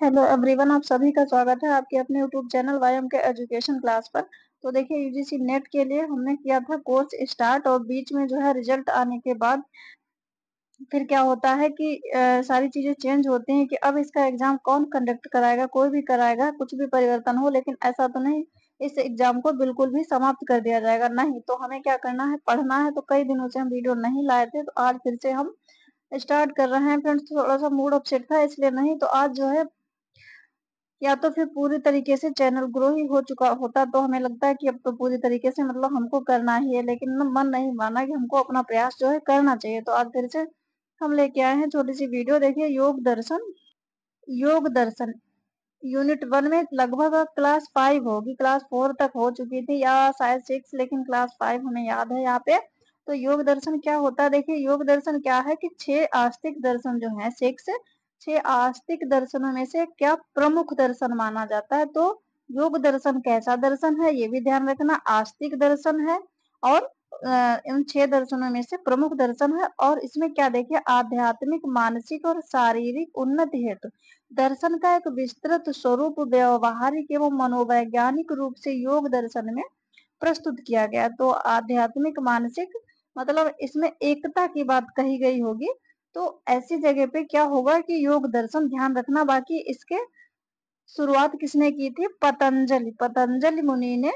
Hello everyone, आप सभी का स्वागत है आपके अपने यूट्यूब चैनल वाईएम के एजुकेशन क्लास पर। तो देखिए, यूजीसी नेट के लिए हमने किया था कोर्स स्टार्ट, और बीच में जो है रिजल्ट आने के बाद फिर क्या होता है कि सारी चीजें चेंज होती हैं कि अब इसका एग्जाम कौन कंडक्ट कराएगा, कोई भी कराएगा, कुछ भी परिवर्तन हो, लेकिन ऐसा तो नहीं इस एग्जाम को बिल्कुल भी समाप्त कर दिया जाएगा। नहीं, तो हमें क्या करना है, पढ़ना है। तो कई दिनों से हम वीडियो नहीं लाए थे, तो आज फिर से हम स्टार्ट कर रहे हैं। फ्रेंड्स, थोड़ा सा मूड अपसेट था इसलिए, नहीं तो आज जो है या तो फिर पूरी तरीके से चैनल ग्रो ही हो चुका होता। तो हमें लगता है कि अब तो पूरी तरीके से मतलब हमको करना ही है, लेकिन मन नहीं माना कि हमको अपना प्रयास जो है करना चाहिए। तो आज फिर से हम लेके आए हैं छोटी सी वीडियो। देखिए, योग दर्शन यूनिट 1 में लगभग क्लास 5 होगी, क्लास 4 तक हो चुकी थी या शायद 6, लेकिन क्लास 5 हमें याद है यहाँ पे। तो योग दर्शन क्या होता है, देखिए योग दर्शन क्या है कि 6 आस्तिक दर्शन जो है, 6 आस्तिक दर्शनों में से क्या प्रमुख दर्शन माना जाता है। तो योग दर्शन कैसा दर्शन है ये भी ध्यान रखना, आस्तिक दर्शन है और इन 6 दर्शनों में से प्रमुख दर्शन है। और इसमें क्या देखिए, आध्यात्मिक, मानसिक और शारीरिक उन्नति हेतु दर्शन का एक विस्तृत स्वरूप व्यवहारिक एवं मनोवैज्ञानिक रूप से योग दर्शन में प्रस्तुत किया गया। तो आध्यात्मिक, मानसिक मतलब इसमें एकता की बात कही गई होगी। तो ऐसी जगह पे क्या होगा कि योग दर्शन ध्यान रखना। बाकी इसके शुरुआत किसने की थी, पतंजलि मुनि ने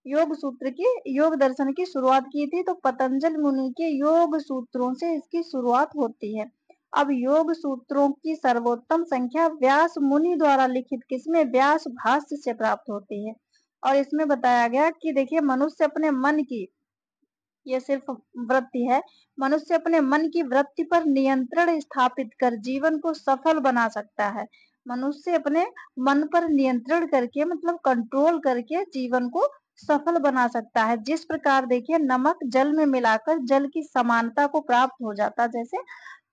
योग दर्शन की शुरुआत की थी। तो पतंजलि मुनि के योग सूत्रों से इसकी शुरुआत होती है। अब योग सूत्रों की सर्वोत्तम संख्या व्यास मुनि द्वारा लिखित किसमें, व्यास भाष्य से प्राप्त होती है। और इसमें बताया गया कि देखिए, मनुष्य अपने मन की, ये सिर्फ वृत्ति है, मनुष्य अपने मन की वृत्ति पर नियंत्रण स्थापित कर जीवन को सफल बना सकता है। मनुष्य अपने मन पर नियंत्रण करके मतलब कंट्रोल करके जीवन को सफल बना सकता है। जिस प्रकार देखिए, नमक जल में मिलाकर जल की समानता को प्राप्त हो जाता है। जैसे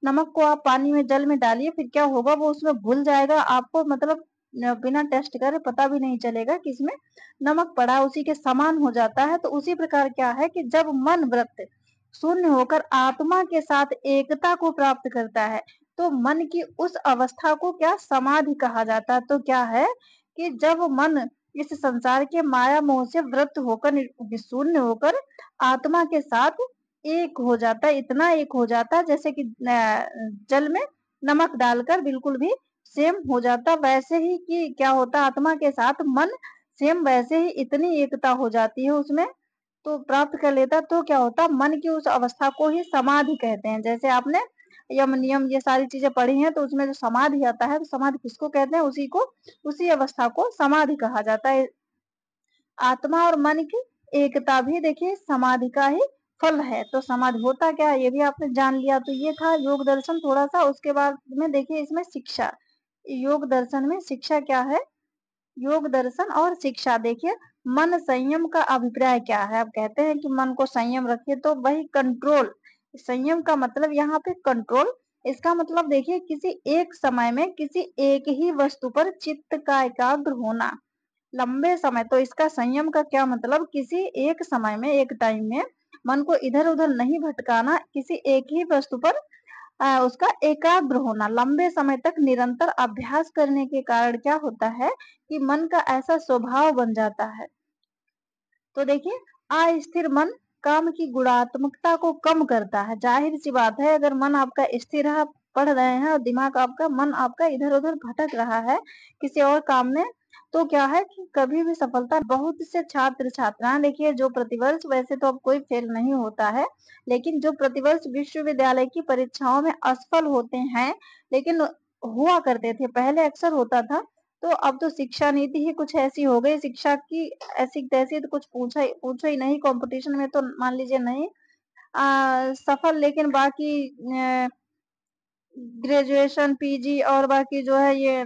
नमक को आप पानी में, जल में डालिए, फिर क्या होगा, वो उसमें घुल जाएगा, आपको मतलब बिना टेस्ट करे पता भी नहीं चलेगा कि इसमें नमक पड़ा, उसी के समान हो जाता है। तो उसी प्रकार क्या है कि जब मन वृत्त शून्य होकर आत्मा के साथ एकता को प्राप्त करता है, तो मन की उस अवस्था को क्या, समाधि कहा जाता है। तो क्या है कि जब मन इस संसार के माया मोह से वृत्त होकर, शून्य होकर आत्मा के साथ एक हो जाता है, इतना एक हो जाता है जैसे कि जल में नमक डालकर बिल्कुल भी सेम हो जाता। वैसे ही कि क्या होता, आत्मा के साथ मन सेम वैसे ही इतनी एकता हो जाती है उसमें, तो प्राप्त कर लेता। तो क्या होता, मन की उस अवस्था को ही समाधि कहते हैं। जैसे आपने यम नियम ये सारी चीजें पढ़ी हैं, तो उसमें जो समाधि आता है, तो समाधि किसको कहते हैं, उसी अवस्था को समाधि कहा जाता है। आत्मा और मन की एकता भी देखिए समाधि का ही फल है। तो समाधि होता क्या है ये भी आपने जान लिया। तो ये था योग दर्शन थोड़ा सा। उसके बाद में देखिए इसमें शिक्षा, योग दर्शन में शिक्षा क्या है, योग दर्शन और शिक्षा देखिए, मन संयम का अभिप्राय क्या है। अब कहते हैं कि मन को संयम रखिए, तो वही कंट्रोल, संयम का मतलब यहाँ पे कंट्रोल। इसका मतलब देखिए, किसी एक समय में किसी एक ही वस्तु पर चित्त का एकाग्र होना लंबे समय। तो इसका संयम का क्या मतलब, किसी एक समय में, एक टाइम में मन को इधर उधर नहीं भटकाना, किसी एक ही वस्तु पर उसका एकाग्र होना, लंबे समय तक निरंतर अभ्यास करने के कारण क्या होता है कि मन का ऐसा स्वभाव बन जाता है। तो देखिए, अस्थिर मन काम की गुणात्मकता को कम करता है। जाहिर सी बात है, अगर मन आपका स्थिर है, पढ़ रहे हैं और दिमाग आपका, मन आपका इधर उधर भटक रहा है किसी और काम में, तो क्या है कि कभी भी सफलता, बहुत से छात्र छात्राएं देखिए, जो प्रतिवर्ष, वैसे तो अब कोई फेल नहीं होता है, लेकिन जो प्रतिवर्ष विश्वविद्यालय की परीक्षाओं में असफल होते हैं, लेकिन हुआ करते थे पहले, अक्सर होता था। तो अब तो शिक्षा नीति ही कुछ ऐसी हो गई, शिक्षा की ऐसी तैसी, तो कुछ पूछो ही नहीं। कंपटीशन में तो मान लीजिए नहीं सफल, लेकिन बाकी ग्रेजुएशन, पीजी और बाकी जो है ये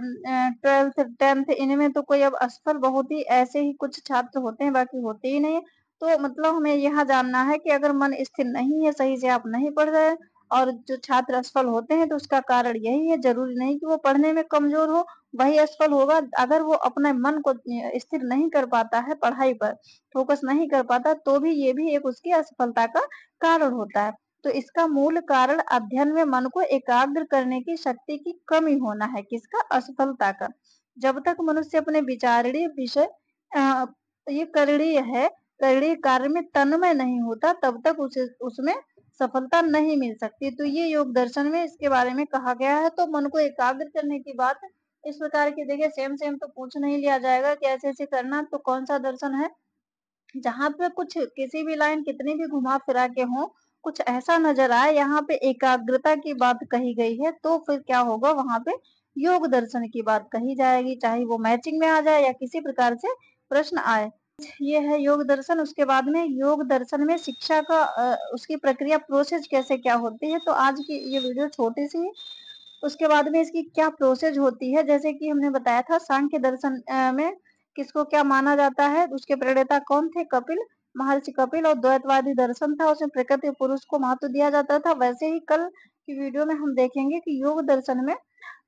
12th 10th, इनमें तो कोई अब असफल, बहुत ही ऐसे ही कुछ छात्र होते हैं, बाकी होते ही नहीं। तो मतलब हमें यहाँ जानना है कि अगर मन स्थिर नहीं है, सही से आप नहीं पढ़ रहे और जो छात्र असफल होते हैं, तो उसका कारण यही है। जरूरी नहीं कि वो पढ़ने में कमजोर हो, वही असफल होगा। अगर वो अपने मन को स्थिर नहीं कर पाता है, पढ़ाई पर फोकस नहीं कर पाता, तो भी ये भी एक उसकी असफलता का कारण होता है। तो इसका मूल कारण अध्ययन में मन को एकाग्र करने की शक्ति की कमी होना है। किसका? असफलता का। जब तक मनुष्य अपने विचारणीय विषय अ, ये करणीय है, करणीय कार्य में तन्मय नहीं होता, तब तक उसे उसमें सफलता नहीं मिल सकती। तो ये योग दर्शन में इसके बारे में कहा गया है। तो मन को एकाग्र करने की बात इस प्रकार की, देखिए सेम तो पूछ नहीं लिया जाएगा कि ऐसे-ऐसे करना, तो कौन-सा दर्शन है? जहाँ पे कुछ किसी भी लाइन कितनी भी घुमा फिरा के हो, कुछ ऐसा नजर आए यहाँ पे एकाग्रता की बात कही गई है, तो फिर क्या होगा, वहां पे योग दर्शन की बात कही जाएगी, चाहे वो मैचिंग में आ जाए या किसी प्रकार से प्रश्न आए। ये है योग दर्शन। उसके बाद में योग दर्शन में शिक्षा का उसकी प्रक्रिया, प्रोसेस कैसे क्या होती है, तो आज की ये वीडियो छोटी सी है। उसके बाद में इसकी क्या प्रोसेस होती है, जैसे कि हमने बताया था सांख्य दर्शन में किसको क्या माना जाता है, उसके प्रणेता कौन थे? कपिल, महर्षि कपिल। और द्वैतवादी दर्शन था, उसमें प्रकृति और पुरुष को महत्व दिया जाता था। वैसे ही कल की वीडियो में हम देखेंगे कि योग दर्शन में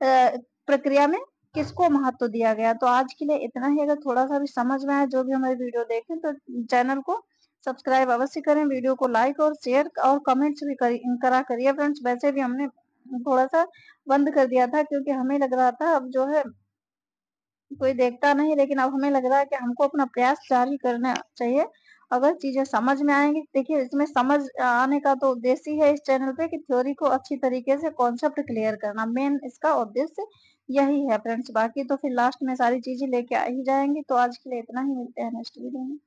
प्रक्रिया में किसको महत्व दिया गया। तो आज के लिए इतना ही। अगर थोड़ा सा भी समझ में आए, जो भी हमारी वीडियो देखें, तो चैनल को सब्सक्राइब अवश्य करें, वीडियो को लाइक और शेयर और कमेंट्स भी करा करिए फ्रेंड्स। वैसे भी हमने थोड़ा सा बंद कर दिया था, क्योंकि हमें लग रहा था अब जो है कोई देखता नहीं, लेकिन अब हमें लग रहा है कि हमको अपना प्रयास जारी करना चाहिए। अगर चीजें समझ में आएंगी, देखिए इसमें समझ आने का तो उद्देश्य ही है इस चैनल पे कि थ्योरी को अच्छी तरीके से कॉन्सेप्ट क्लियर करना, मेन इसका उद्देश्य यही है फ्रेंड्स। बाकी तो फिर लास्ट में सारी चीजें लेके आ ही जाएंगे। तो आज के लिए इतना ही, मिलते हैं नेक्स्ट वीडियो में।